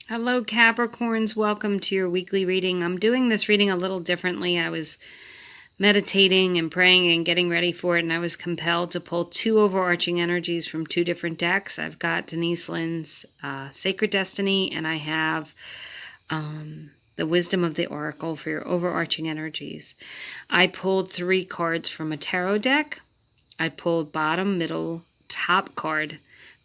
Hello, Capricorns. Welcome to your weekly reading. I'm doing this reading a little differently. I was meditating and praying and getting ready for it, and I was compelled to pull two overarching energies from two different decks. I've got Denise Linn's Sacred Destiny, and I have the Wisdom of the Oracle for your overarching energies. I pulled 3 cards from a tarot deck. I pulled bottom, middle, top card,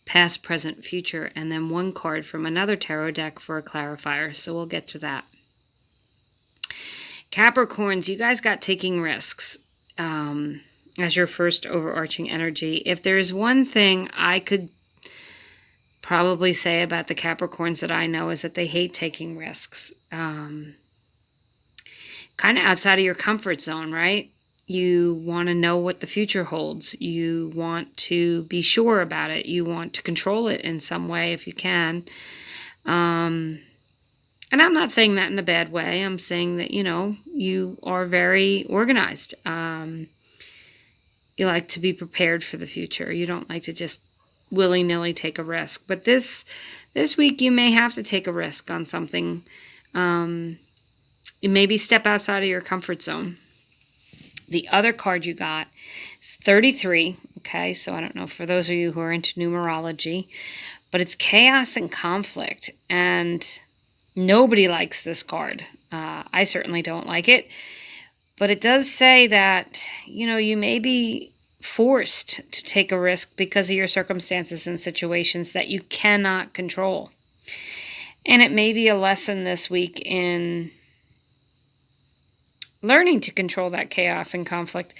past, present, future, and then 1 card from another tarot deck for a clarifier, so we'll get to that. Capricorns, you guys got taking risks as your first overarching energy. If there's one thing I could probably say about the Capricorns that I know is that they hate taking risks. Kind of outside of your comfort zone, right? You want to know what the future holds. You want to be sure about it. You want to control it in some way if you can. And I'm not saying that in a bad way. I'm saying that, you are very organized. You like to be prepared for the future. You don't like to just willy-nilly take a risk. But this week you may have to take a risk on something. You maybe step outside of your comfort zone. The other card you got is 33, okay? So I don't know, for those of you who are into numerology, but it's chaos and conflict, and nobody likes this card. I certainly don't like it, but it does say that, you may be forced to take a risk because of your circumstances and situations that you cannot control. And it may be a lesson this week in learning to control that chaos and conflict,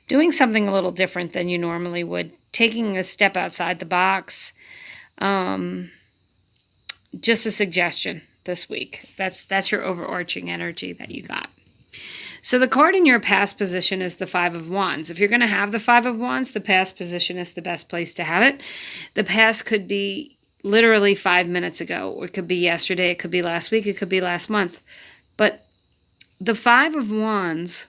doing something a little different than you normally would, taking a step outside the box. Just a suggestion this week. That's your overarching energy that you got. So the card in your past position is the 5 of Wands. If you're going to have the 5 of Wands, the past position is the best place to have it. The past could be literally 5 minutes ago, or it could be yesterday, it could be last week, it could be last month. But the 5 of Wands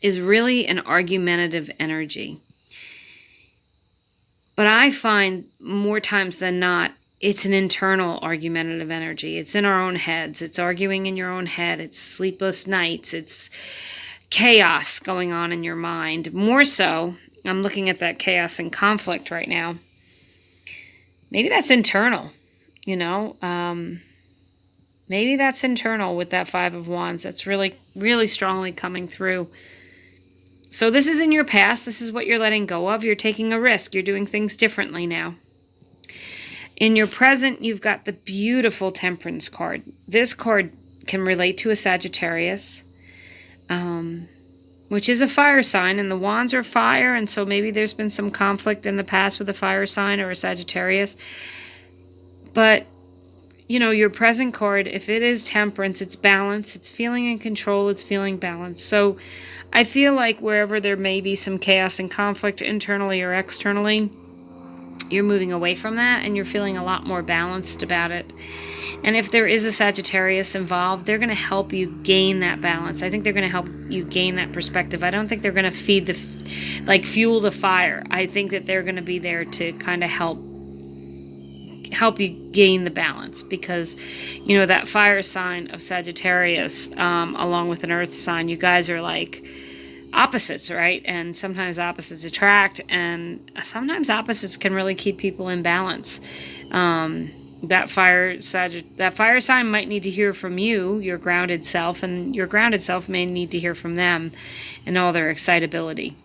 is really an argumentative energy. But I find more times than not, it's an internal argumentative energy. It's in our own heads. It's arguing in your own head. It's sleepless nights. It's chaos going on in your mind. More so, I'm looking at that chaos and conflict right now. Maybe that's internal, Maybe that's internal with that 5 of Wands. That's really, really strongly coming through. So this is in your past. This is what you're letting go of. You're taking a risk. You're doing things differently now. In your present, you've got the beautiful Temperance card. This card can relate to a Sagittarius, which is a fire sign, and the Wands are fire, and so maybe there's been some conflict in the past with a fire sign or a Sagittarius. But your present card, if it is Temperance, it's balance, it's feeling in control, it's feeling balanced. So I feel like wherever there may be some chaos and conflict internally or externally, you're moving away from that and you're feeling a lot more balanced about it. And if there is a Sagittarius involved, they're going to help you gain that balance. I think they're going to help you gain that perspective. I don't think they're going to fuel the fire. I think that they're going to be there to kind of help you gain the balance, because that fire sign of Sagittarius, along with an earth sign, you guys are like opposites, right? And sometimes opposites attract, and sometimes opposites can really keep people in balance. That fire sign might need to hear from you, your grounded self, and your grounded self may need to hear from them and all their excitability.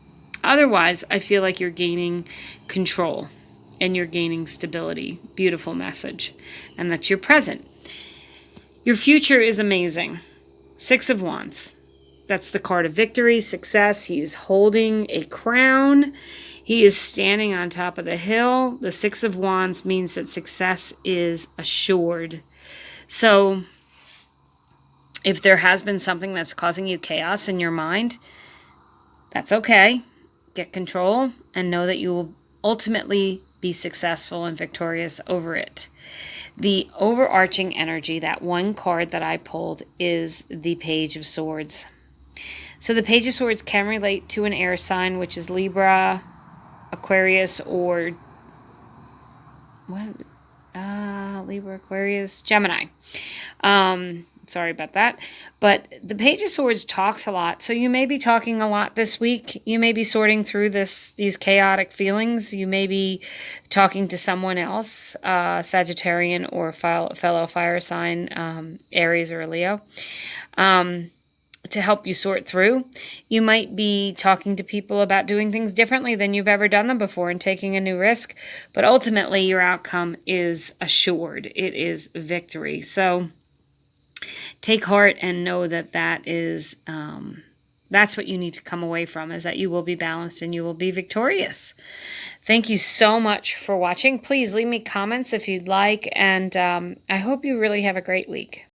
Otherwise, I feel like you're gaining control and you're gaining stability. Beautiful message. And that's your present. Your future is amazing. 6 of Wands. That's the card of victory, success. He's holding a crown. He is standing on top of the hill. The 6 of Wands means that success is assured. So if there has been something that's causing you chaos in your mind, that's okay. Get control and know that you will ultimately be successful and victorious over it. The overarching energy, that one card that I pulled, is the Page of Swords. So the Page of Swords can relate to an air sign, which is Libra, Aquarius, or Libra, Aquarius, Gemini. Sorry about that. But the Page of Swords talks a lot. So you may be talking a lot this week. You may be sorting through these chaotic feelings. You may be talking to someone else, Sagittarian or fellow fire sign, Aries or Leo, to help you sort through. You might be talking to people about doing things differently than you've ever done them before and taking a new risk. But ultimately, your outcome is assured. It is victory. So take heart and know that that's what you need to come away from, is that you will be balanced and you will be victorious. Thank you so much for watching. Please leave me comments if you'd like, and I hope you really have a great week.